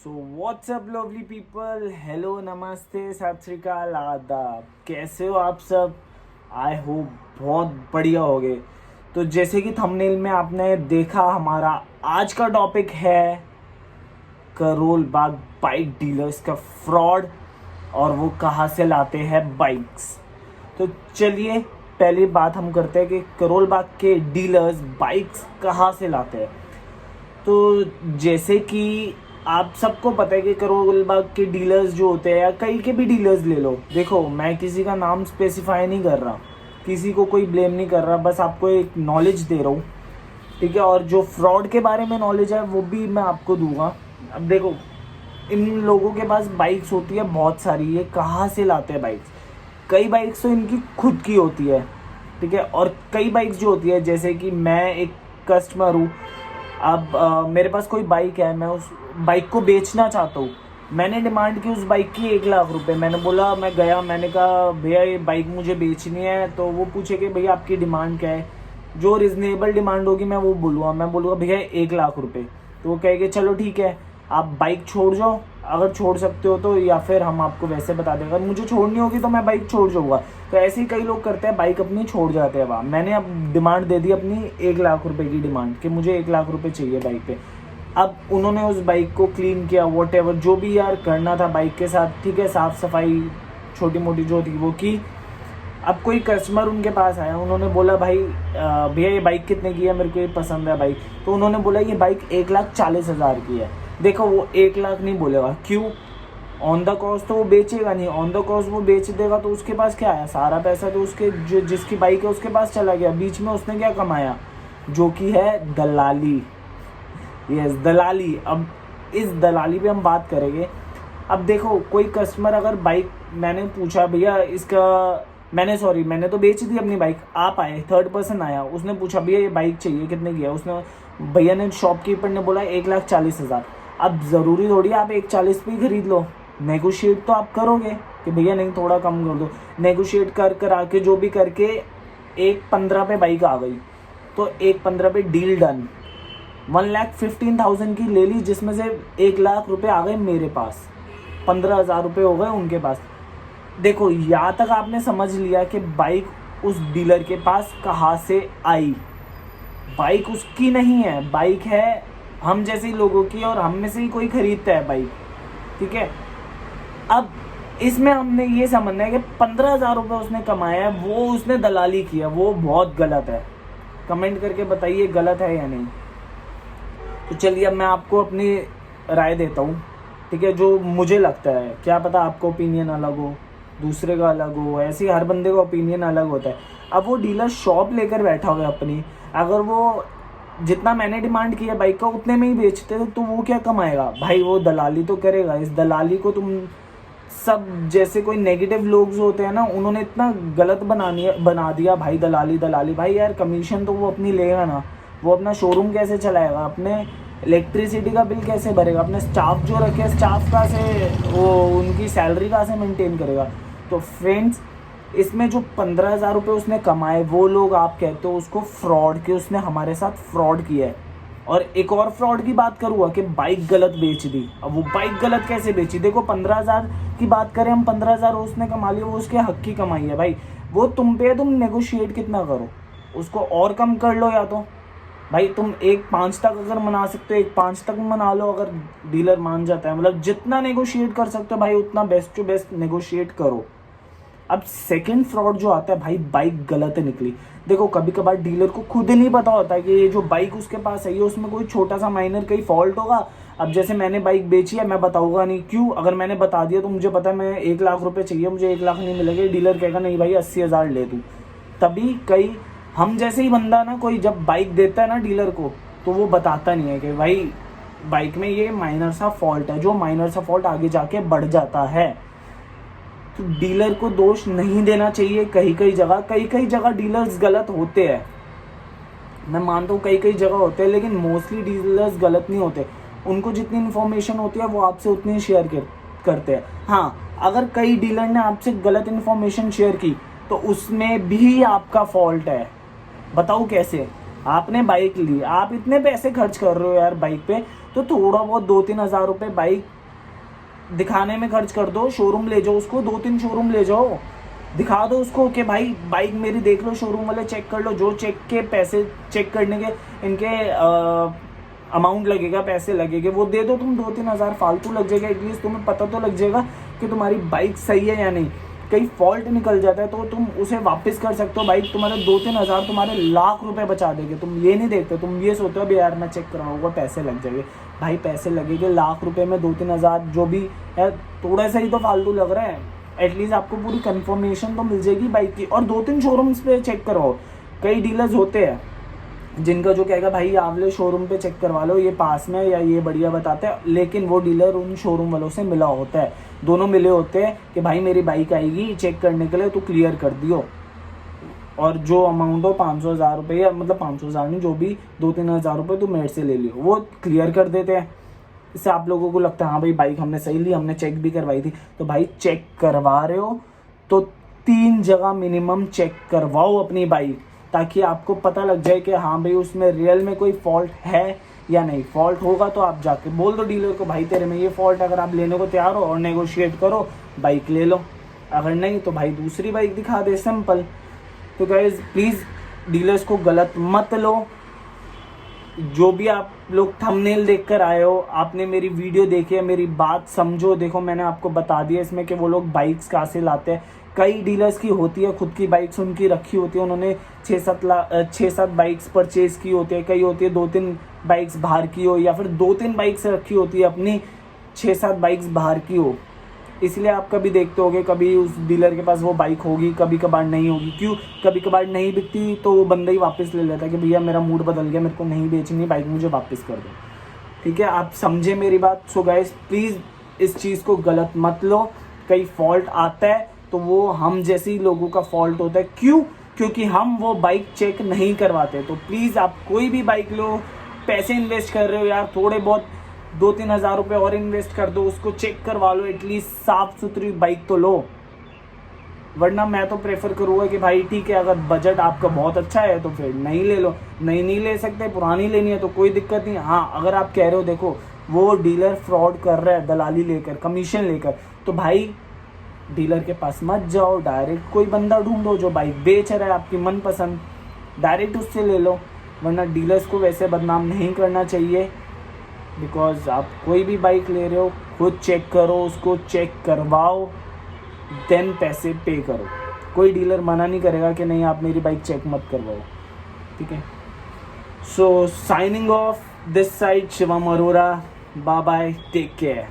So what's up lovely people, hello नमस्ते सत श्री अकाल आदाब। कैसे हो आप सब? आई होप बहुत बढ़िया होगे। तो जैसे कि थंबनेल में आपने देखा, हमारा आज का टॉपिक है करोल बाग बाइक डीलर्स का फ्रॉड और वो कहाँ से लाते हैं बाइक्स। तो चलिए पहली बात हम करते हैं कि करोल बाग के डीलर्स बाइक्स कहाँ से लाते हैं। तो जैसे कि आप सबको पता है कि करोल बाग के डीलर्स जो होते हैं या कहीं के भी डीलर्स ले लो, देखो मैं किसी का नाम स्पेसिफाई नहीं कर रहा, किसी को कोई ब्लेम नहीं कर रहा, बस आपको एक नॉलेज दे रहा हूँ, ठीक है। और जो फ्रॉड के बारे में नॉलेज है वो भी मैं आपको दूंगा। अब देखो, इन लोगों के पास बाइक्स होती है बहुत सारी, ये कहाँ से लाते हैं बाइक्स? कई बाइक्स तो इनकी खुद की होती है, ठीक है। और कई बाइक्स जो होती है, जैसे कि मैं एक कस्टमर हूँ, अब मेरे पास कोई बाइक है, मैं उस बाइक को बेचना चाहता हूँ। मैंने डिमांड की उस बाइक की 1 लाख रुपए। मैंने बोला, मैं गया, मैंने कहा भैया ये बाइक मुझे बेचनी है। तो वो पूछे कि भैया आपकी डिमांड क्या है? जो रिजनेबल डिमांड होगी मैं वो बोलूँगा। मैं बोलूँगा भैया 1 लाख रुपए। तो वो कहेंगे चलो ठीक है, आप बाइक छोड़ जाओ, अगर छोड़ सकते हो तो, या फिर हम आपको वैसे बता दें अगर मुझे छोड़नी होगी तो मैं बाइक छोड़ जाऊँगा। तो ऐसे ही कई लोग करते हैं, बाइक अपनी छोड़ जाते हैं वहाँ। मैंने अब डिमांड दे दी अपनी 1 लाख रुपए की डिमांड कि मुझे 1 लाख रुपए चाहिए बाइक पे। अब उन्होंने उस बाइक को क्लीन किया, वॉट एवर जो भी यार करना था बाइक के साथ, ठीक है, साफ़ सफाई छोटी मोटी जो थी वो की। अब कोई कस्टमर उनके पास आया, उन्होंने बोला भाई भैया ये बाइक कितने की है, मेरे को ये पसंद है बाइक। तो उन्होंने बोला ये बाइक 1,40,000 की है। देखो वो 1 लाख नहीं बोलेगा, क्यों? ऑन द कॉस्ट तो वो बेचेगा नहीं, ऑन द कॉस्ट वो बेच देगा तो उसके पास क्या आया? सारा पैसा तो उसके जिसकी बाइक है उसके पास चला गया। बीच में उसने क्या कमाया? जो कि है दलाली। यस, दलाली। अब इस दलाली पे हम बात करेंगे। अब देखो, कोई कस्टमर अगर बाइक, मैंने पूछा भैया इसका, मैंने तो बेच दी अपनी बाइक। आप आए, थर्ड पर्सन आया, उसने पूछा भैया ये बाइक चाहिए, कितने की है? उसने, भैया ने, शॉपकीपर ने बोला 1,40,000। अब ज़रूरी थोड़ी आप 1,40 पे ही खरीद लो, नेगोशिएट तो आप करोगे कि भैया नहीं थोड़ा कम कर दो। नेगोशिएट कर कर आके जो भी करके 1,15 पे बाइक आ गई, तो 1,15 पे डील डन। 1,15,000 की ले ली, जिसमें से 1 लाख रुपए आ गए मेरे पास, 15,000 रुपये हो गए उनके पास। देखो यहाँ तक आपने समझ लिया कि बाइक उस डीलर के पास कहाँ से आई। बाइक उसकी नहीं है, बाइक है हम जैसे ही लोगों की, और हम में से ही कोई खरीदता है बाइक, ठीक है। अब इसमें हमने ये समझना है कि 15,000 रुपये उसने कमाया है, वो उसने दलाली किया, वो बहुत गलत है। कमेंट करके बताइए गलत है या नहीं। तो चलिए अब मैं आपको अपनी राय देता हूँ, ठीक है, जो मुझे लगता है। क्या पता आपका ओपिनियन अलग हो, दूसरे का अलग हो, ऐसे ही हर बंदे का ओपिनियन अलग होता है। अब वो डीलर शॉप लेकर बैठा हुआ है अपनी, अगर वो जितना मैंने डिमांड किया बाइक का उतने में ही बेचते तो वो क्या कमाएगा भाई? वो दलाली तो करेगा। इस दलाली को तुम सब जैसे कोई नेगेटिव लोग जो होते हैं ना, उन्होंने इतना गलत बना दिया भाई, दलाली दलाली। भाई यार कमीशन तो वो अपनी लेगा ना, वो अपना शोरूम कैसे चलाएगा, अपने इलेक्ट्रिसिटी का बिल कैसे भरेगा, अपने स्टाफ जो रखे स्टाफ का से वो उनकी सैलरी कहाँ से मेंटेन करेगा? तो फ्रेंड्स, इसमें जो 15,000 रुपये उसने कमाए, वो लोग आप कहते हो उसको फ्रॉड, कि उसने हमारे साथ फ्रॉड किया है। और एक और फ्रॉड की बात करूँगा कि बाइक गलत बेच दी। अब वो बाइक गलत कैसे बेची? देखो 15,000 की बात करें हम, 15,000 उसने कमा लिया, वो उसके हक की कमाई है भाई। वो तुम पे, तुम नेगोशिएट कितना करो, उसको और कम कर लो, या तो भाई तुम 1,5 तक अगर मना सकते हो 1,5 तक मना लो, अगर डीलर मान जाता है। मतलब जितना नेगोशिएट कर सकते हो भाई उतना बेस्ट टू बेस्ट नेगोशिएट करो। अब सेकंड फ्रॉड जो आता है भाई, बाइक गलत निकली। देखो कभी कभार डीलर को खुद ही नहीं पता होता कि ये जो बाइक उसके पास है ये उसमें कोई छोटा सा माइनर कहीं फॉल्ट होगा। अब जैसे मैंने बाइक बेची है, मैं बताऊंगा नहीं, क्यों? अगर मैंने बता दिया तो मुझे पता है मैं 1 लाख रुपए चाहिए, मुझे 1 लाख नहीं मिलेगा, डीलर कहेगा नहीं भाई 80,000 ले तू। तभी कई हम जैसे ही बंदा ना, कोई जब बाइक देता है ना डीलर को, तो वो बताता नहीं है कि भाई बाइक में ये माइनर सा फॉल्ट है, जो माइनर सा फॉल्ट आगे जाके बढ़ जाता है। तो डीलर को दोष नहीं देना चाहिए। कई कई जगह डीलर्स गलत होते हैं, मैं मानता हूँ कई जगह होते हैं, लेकिन मोस्टली डीलर्स गलत नहीं होते। उनको जितनी इन्फॉर्मेशन होती है वो आपसे उतनी शेयर करते हैं। हाँ, अगर कई डीलर ने आपसे गलत इन्फॉर्मेशन शेयर की तो उसमें भी आपका फॉल्ट है। बताओ कैसे? आपने बाइक ली, आप इतने पैसे खर्च कर रहे हो यार बाइक पे, तो थोड़ा बहुत 2-3 हज़ार रुपये बाइक दिखाने में खर्च कर दो, शोरूम ले जाओ उसको, 2-3 शोरूम ले जाओ, दिखा दो उसको कि भाई बाइक मेरी देख लो, शोरूम वाले चेक कर लो, जो चेक के पैसे चेक करने के इनके अमाउंट लगेगा, पैसे लगेंगे, वो दे दो तुम। 2-3 हज़ार फालतू लग जाएगा, एटलीस्ट तुम्हें पता तो लग जाएगा कि तुम्हारी बाइक सही है या नहीं। कहीं फॉल्ट निकल जाता है तो तुम उसे वापस कर सकते हो। बाइक तुम्हारे 2-3 हज़ार तुम्हारे लाख रुपए बचा देंगे। तुम ये नहीं देखते, तुम ये सोचते हो यार मैं चेक कराऊंगा पैसे लग जाएंगे। भाई पैसे लगेंगे, लाख रुपए में 2-3 हज़ार जो भी है थोड़ा सा ही तो फालतू लग रहा है। एटलीस्ट आपको पूरी कंफर्मेशन तो मिल जाएगी बाइक की। और 2-3 शोरूम्स पे चेक कराओ। कई डीलर्स होते हैं जिनका जो कहेगा भाई आवले शोरूम पे चेक करवा लो, ये पास में या ये बढ़िया बताते हैं, लेकिन वो डीलर उन शोरूम वालों से मिला होता है, दोनों मिले होते हैं कि भाई मेरी बाइक आएगी चेक करने के लिए, तो क्लियर कर दियो, और जो अमाउंट हो 500,000 रुपये, या मतलब 500,000 नहीं, जो भी 2-3 हज़ार रुपये तो मेरे से ले लियो, वो क्लियर कर देते हैं। इससे आप लोगों को लगता है हाँ भाई बाइक हमने सही ली, हमने चेक भी करवाई थी। तो भाई चेक करवा रहे हो तो 3 जगह मिनिमम चेक करवाओ अपनी बाइक, ताकि आपको पता लग जाए कि हाँ भाई उसमें रियल में कोई फॉल्ट है या नहीं। फॉल्ट होगा तो आप जाके बोल दो डीलर को भाई तेरे में ये फॉल्ट, अगर आप लेने को तैयार हो और नेगोशिएट करो, बाइक ले लो, अगर नहीं तो भाई दूसरी बाइक दिखा दे, सिंपल। तो गाइस प्लीज़ डीलर्स को गलत मत लो। जो भी आप लोग थंबनेल देखकर आए हो, आपने मेरी वीडियो देखी है, मेरी बात समझो। देखो मैंने आपको बता दिया इसमें कि वो लोग बाइक्स कहाँ से लाते हैं। कई डीलर्स की होती है खुद की बाइक्स उनकी रखी होती है, उन्होंने 6-7 बाइक्स परचेज की होती है। कई होती है 2-3 बाइक्स बाहर की हो, या फिर 2-3 बाइक्स रखी होती है अपनी, 6-7 बाइक्स बाहर की हो। इसलिए आप कभी देखते होगे कभी उस डीलर के पास वो बाइक होगी, कभी कभार नहीं होगी। क्यों? कभी कभार नहीं बिकती तो वो बंदा ही वापस ले लेता है कि भैया मेरा मूड बदल गया, मेरे को नहीं बेचनी बाइक, मुझे वापस कर दो। ठीक है, आप समझे मेरी बात। सो गाइस प्लीज़ इस चीज़ को गलत मत लो। कई फॉल्ट आता है तो वो हम जैसे ही लोगों का फॉल्ट होता है। क्यों? क्योंकि हम वो बाइक चेक नहीं करवाते। तो प्लीज़ आप कोई भी बाइक लो, पैसे इन्वेस्ट कर रहे हो यार, थोड़े बहुत 2-3 हज़ार रुपये और इन्वेस्ट कर दो, उसको चेक करवा लो, एटलीस्ट साफ़ सुथरी बाइक तो लो। वरना मैं तो प्रेफर करूँगा कि भाई ठीक है, अगर बजट आपका बहुत अच्छा है तो फिर नहीं ले लो, नहीं ले सकते, पुरानी लेनी है तो कोई दिक्कत नहीं। हाँ, अगर आप कह रहे हो देखो वो डीलर फ्रॉड कर रहा है, दलाली लेकर, कमीशन लेकर, तो भाई डीलर के पास मत जाओ, डायरेक्ट कोई बंदा ढूंढो जो बाइक बेच रहा है आपकी मनपसंद, डायरेक्ट उससे ले लो। वरना डीलर्स को वैसे बदनाम नहीं करना चाहिए। बिकॉज आप कोई भी बाइक ले रहे हो, खुद चेक करो, उसको चेक करवाओ, देन पैसे पे करो। कोई डीलर मना नहीं करेगा कि नहीं आप मेरी बाइक चेक मत करवाओ। ठीक है, so signing off this side Shivam Arora, bye bye, take care.